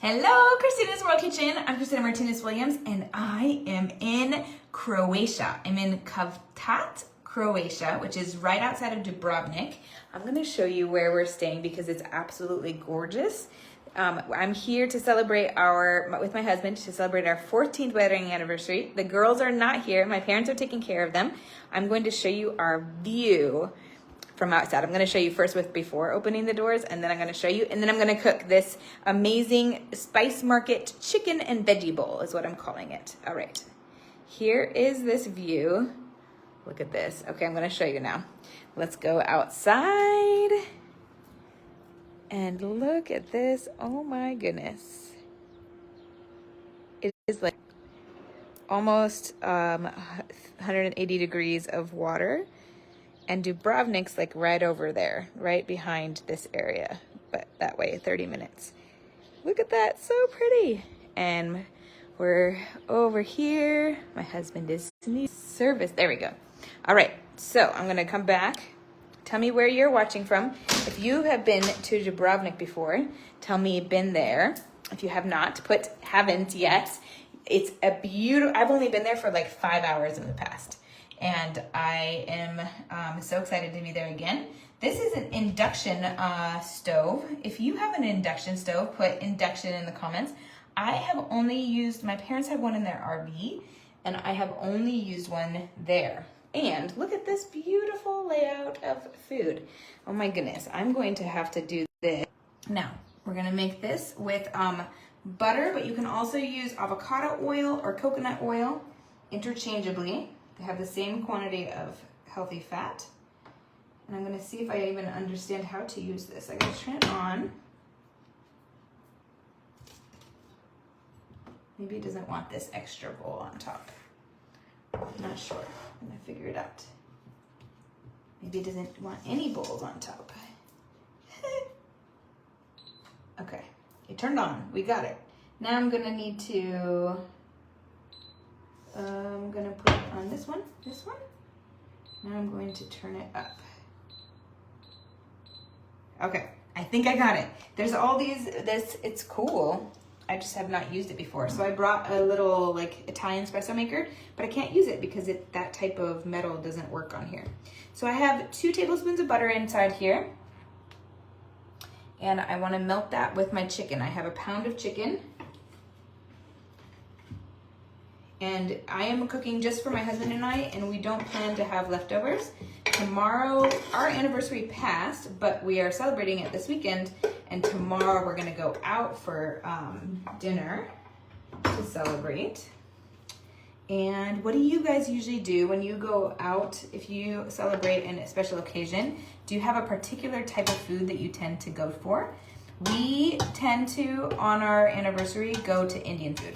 Hello, Christina's World Kitchen. I'm Christina Martinez-Williams, and I am in Croatia. I'm in Kavtat, Croatia, which is right outside of Dubrovnik. I'm going to show you where we're staying because it's absolutely gorgeous. I'm here to celebrate with my husband, to celebrate our 14th wedding anniversary. The girls are not here. My parents are taking care of them. I'm going to show you our view from outside. I'm going to show you first before opening the doors, and then I'm going to show you, and then I'm going to cook this amazing Spice Market chicken and veggie bowl is what I'm calling it. All right, here is this view. Look at this. Okay, I'm going to show you now. Let's go outside and look at this. Oh my goodness. It is like almost 180 degrees of water. And Dubrovnik's like right over there, right behind this area, but that way 30 minutes. Look at that, so pretty. And we're over here. My husband is in service. There we go. All right, so I'm gonna come back. Tell me where you're watching from. If you have been to Dubrovnik before, tell me you've been there. If you have not, put haven't yet. It's a beautiful, I've only been there for like 5 hours in the past. And I am so excited to be there again. This is an induction stove. If you have an induction stove, put induction in the comments. I have only used, my parents have one in their RV, and I have only used one there. And look at this beautiful layout of food. Oh my goodness, I'm going to have to do this. Now, we're gonna make this with butter, but you can also use avocado oil or coconut oil interchangeably. They have the same quantity of healthy fat. And I'm gonna see if I even understand how to use this. I gotta turn it on. Maybe it doesn't want this extra bowl on top. I'm not sure, I'm gonna figure it out. Maybe it doesn't want any bowls on top. Okay, it turned on, we got it. Now I'm gonna need to, I'm gonna put it on this one. Now I'm going to turn it up. Okay, I think I got it. There's all it's cool. I just have not used it before. So I brought a little like Italian espresso maker, but I can't use it because that type of metal doesn't work on here. So I have 2 tablespoons of butter inside here. And I wanna melt that with my chicken. I have a pound of chicken. And I am cooking just for my husband and I, and we don't plan to have leftovers. Tomorrow, our anniversary passed, but we are celebrating it this weekend, and tomorrow we're gonna go out for dinner to celebrate. And what do you guys usually do when you go out, if you celebrate a special occasion? Do you have a particular type of food that you tend to go for? We tend to, on our anniversary, go to Indian food.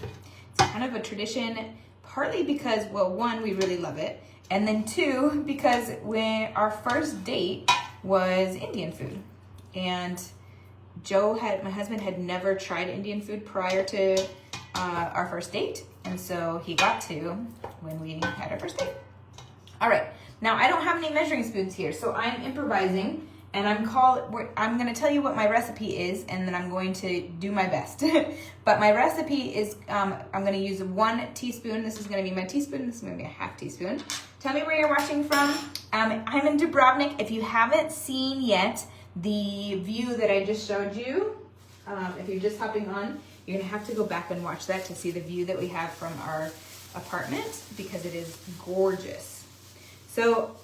It's kind of a tradition, partly because, well, 1, we really love it, and then 2, because when our first date was Indian food. And my husband had never tried Indian food prior to our first date, and so he got to when we had our first date. All right, now I don't have any measuring spoons here, so I'm improvising. And I'm gonna tell you what my recipe is, and then I'm going to do my best. But my recipe is, I'm gonna use 1 teaspoon. This is gonna be my teaspoon. This is gonna be a half teaspoon. Tell me where you're watching from. I'm in Dubrovnik. If you haven't seen yet the view that I just showed you, if you're just hopping on, you're gonna have to go back and watch that to see the view that we have from our apartment, because it is gorgeous. So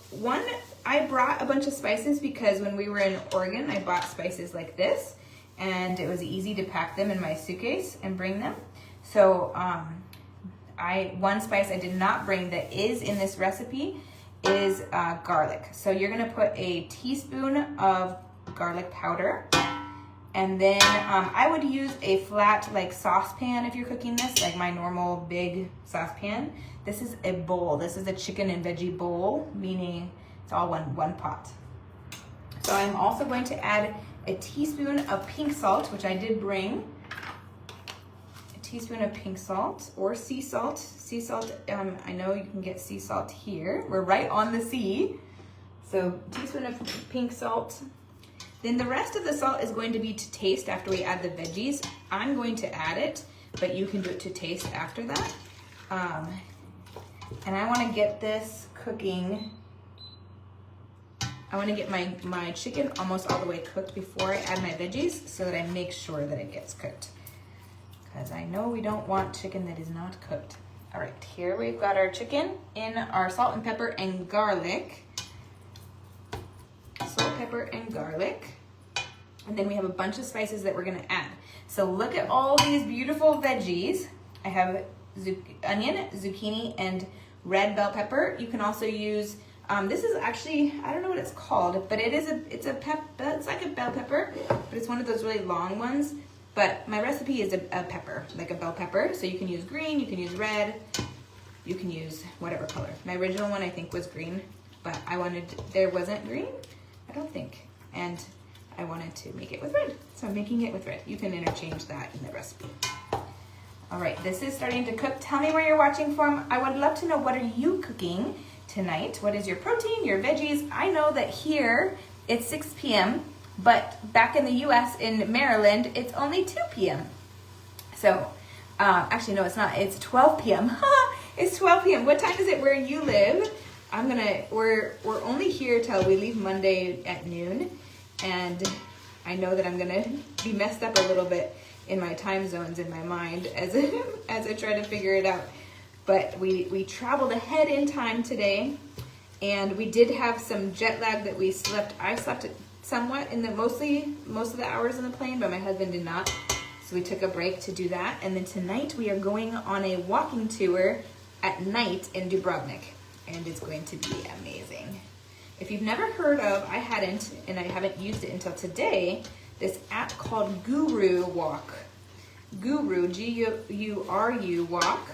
I brought a bunch of spices because when we were in Oregon, I bought spices like this, and it was easy to pack them in my suitcase and bring them. So one spice I did not bring that is in this recipe is garlic. So you're gonna put a teaspoon of garlic powder, and then I would use a flat like saucepan if you're cooking this, like my normal big saucepan. This is a bowl. This is a chicken and veggie bowl, meaning it's all one pot. So I'm also going to add a teaspoon of pink salt, which I did bring. A teaspoon of pink salt or sea salt. Sea salt, I know you can get sea salt here. We're right on the sea. So teaspoon of pink salt. Then the rest of the salt is going to be to taste after we add the veggies. I'm going to add it, but you can do it to taste after that. And I want to get this cooking. I want to get my chicken almost all the way cooked before I add my veggies so that I make sure that it gets cooked. Because I know we don't want chicken that is not cooked. All right, here we've got our chicken in our salt and pepper and garlic. Salt, pepper, and garlic. And then we have a bunch of spices that we're gonna add. So look at all these beautiful veggies. I have onion, zucchini, and red bell pepper. You can also use, this is actually, I don't know what it's called, but it's like a bell pepper, but it's one of those really long ones. But my recipe is a pepper, like a bell pepper. So you can use green, you can use red, you can use whatever color. My original one I think was green, but there wasn't green, I don't think. And I wanted to make it with red, so I'm making it with red. You can interchange that in the recipe. All right, this is starting to cook. Tell me where you're watching from. I would love to know, what are you cooking tonight? What is your protein, your veggies? I know that here it's 6 p.m., but back in the US, in Maryland, it's only 2 p.m. So, actually, no, it's not. It's 12 p.m. It's 12 p.m. What time is it where you live? We're only here till we leave Monday at noon. And I know that I'm gonna be messed up a little bit in my time zones in my mind as I try to figure it out. But we traveled ahead in time today, and we did have some jet lag that we slept. I slept somewhat in most of the hours in the plane, but my husband did not. So we took a break to do that. And then tonight we are going on a walking tour at night in Dubrovnik, and it's going to be amazing. If you've never heard of, I hadn't, and I haven't used it until today, this app called Guru Walk. Guru, G-U-R-U Walk.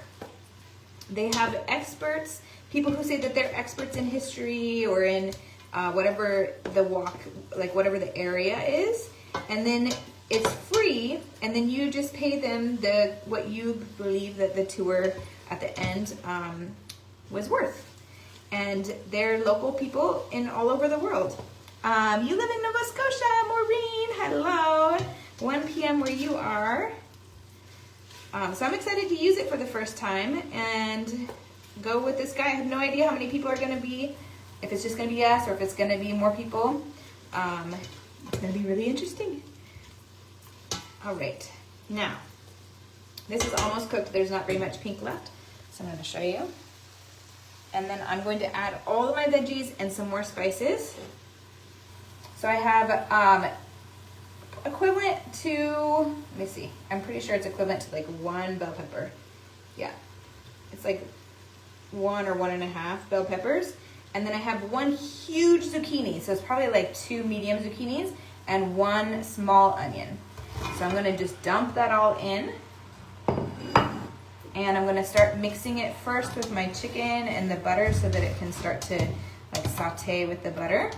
They have experts, people who say that they're experts in history or in whatever the walk, like whatever the area is. And then it's free, and then you just pay them what you believe that the tour at the end was worth. And they're local people in all over the world. You live in Nova Scotia, Maureen, hello. 1 p.m. where you are. So I'm excited to use it for the first time and go with this guy. I have no idea how many people are gonna be, if it's just gonna be us or if it's gonna be more people. It's gonna be really interesting. All right, now, this is almost cooked. There's not very much pink left, so I'm gonna show you. And then I'm going to add all of my veggies and some more spices. So I have equivalent to, let me see, I'm pretty sure it's equivalent to like 1 bell pepper. Yeah, it's like 1 or 1.5 bell peppers. And then I have 1 huge zucchini, so it's probably like 2 medium zucchinis and 1 small onion. So I'm gonna just dump that all in. And I'm gonna start mixing it first with my chicken and the butter so that it can start to like saute with the butter.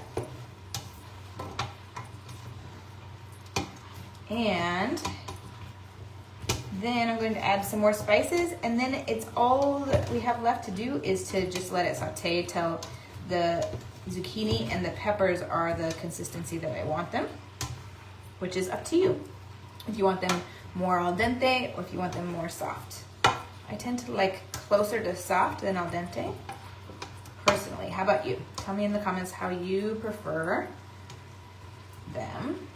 And then I'm going to add some more spices, and then it's all that we have left to do is to just let it saute till the zucchini and the peppers are the consistency that I want them, which is up to you. If you want them more al dente or if you want them more soft. I tend to like closer to soft than al dente, personally. How about you? Tell me in the comments how you prefer them.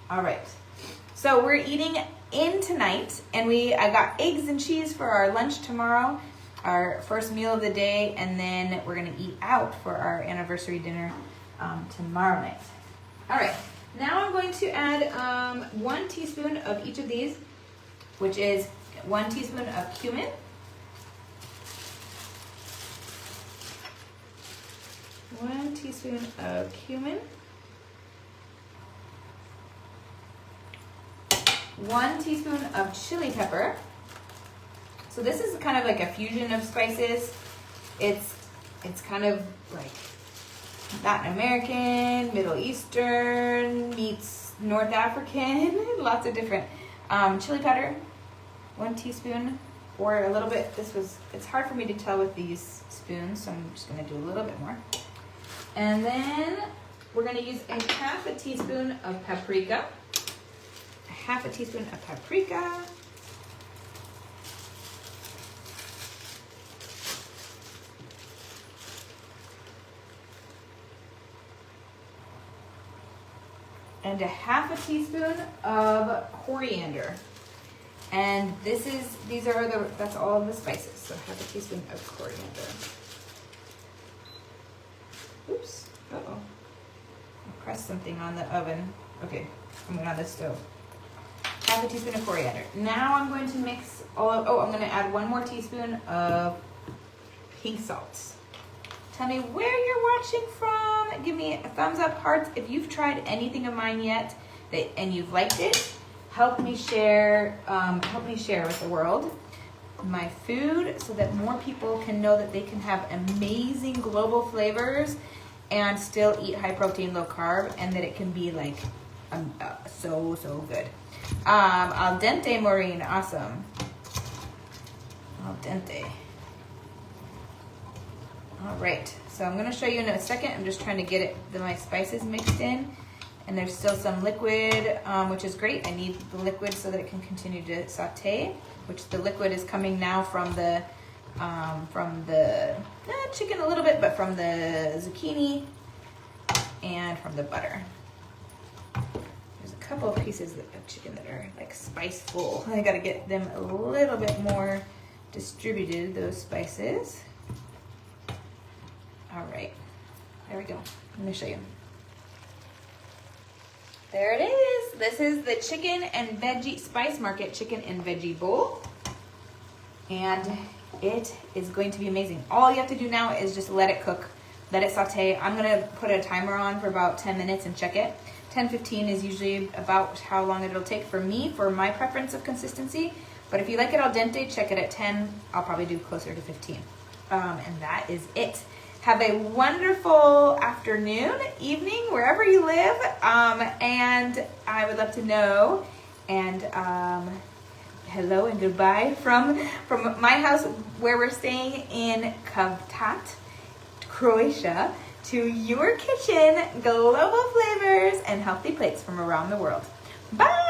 All right, so we're eating in tonight, and I got eggs and cheese for our lunch tomorrow, our first meal of the day, and then we're gonna eat out for our anniversary dinner tomorrow night. All right, now I'm going to add 1 teaspoon of each of these, which is 1 teaspoon of cumin, 1 teaspoon of cumin, 1 teaspoon of chili pepper. So this is kind of like a fusion of spices. It's kind of like Latin American, Middle Eastern meets North African, lots of different. Chili powder, 1 teaspoon, or a little bit. It's hard for me to tell with these spoons, so I'm just gonna do a little bit more. And then We're gonna use a half a teaspoon of paprika. A half a teaspoon of paprika. And a half a teaspoon of coriander. And that's all of the spices. So half a teaspoon of coriander. Oops, uh-oh. I pressed something on the oven. Okay, I'm going on the stove. Half a teaspoon of coriander. Now I'm going to mix I'm going to add 1 more teaspoon of pink salt. Tell me where you're watching from. Give me a thumbs up, hearts, if you've tried anything of mine yet and you've liked it. Help me share with the world my food so that more people can know that they can have amazing global flavors and still eat high protein, low carb, and that it can be like so good. Al dente, Maureen, awesome. Al dente. All right, so I'm gonna show you in a second. I'm just trying to get my spices mixed in, and there's still some liquid, which is great. I need the liquid so that it can continue to saute, which the liquid is coming now from the chicken a little bit, but from the zucchini and from the butter. There's a couple of pieces of chicken that are like spice full. I gotta get them a little bit more distributed, those spices. All right, there we go. Let me show you. There it is. This is the chicken and veggie Spice Market chicken and veggie bowl. And it is going to be amazing. All you have to do now is just let it cook, let it saute. I'm gonna put a timer on for about 10 minutes and check it. 10-15 is usually about how long it'll take for me, for my preference of consistency. But if you like it al dente, check it at 10. I'll probably do closer to 15. And that is it. Have a wonderful afternoon, evening, wherever you live. And I would love to know. And hello and goodbye from my house where we're staying in Kavtat, Croatia, to your kitchen, global flavors and healthy plates from around the world. Bye!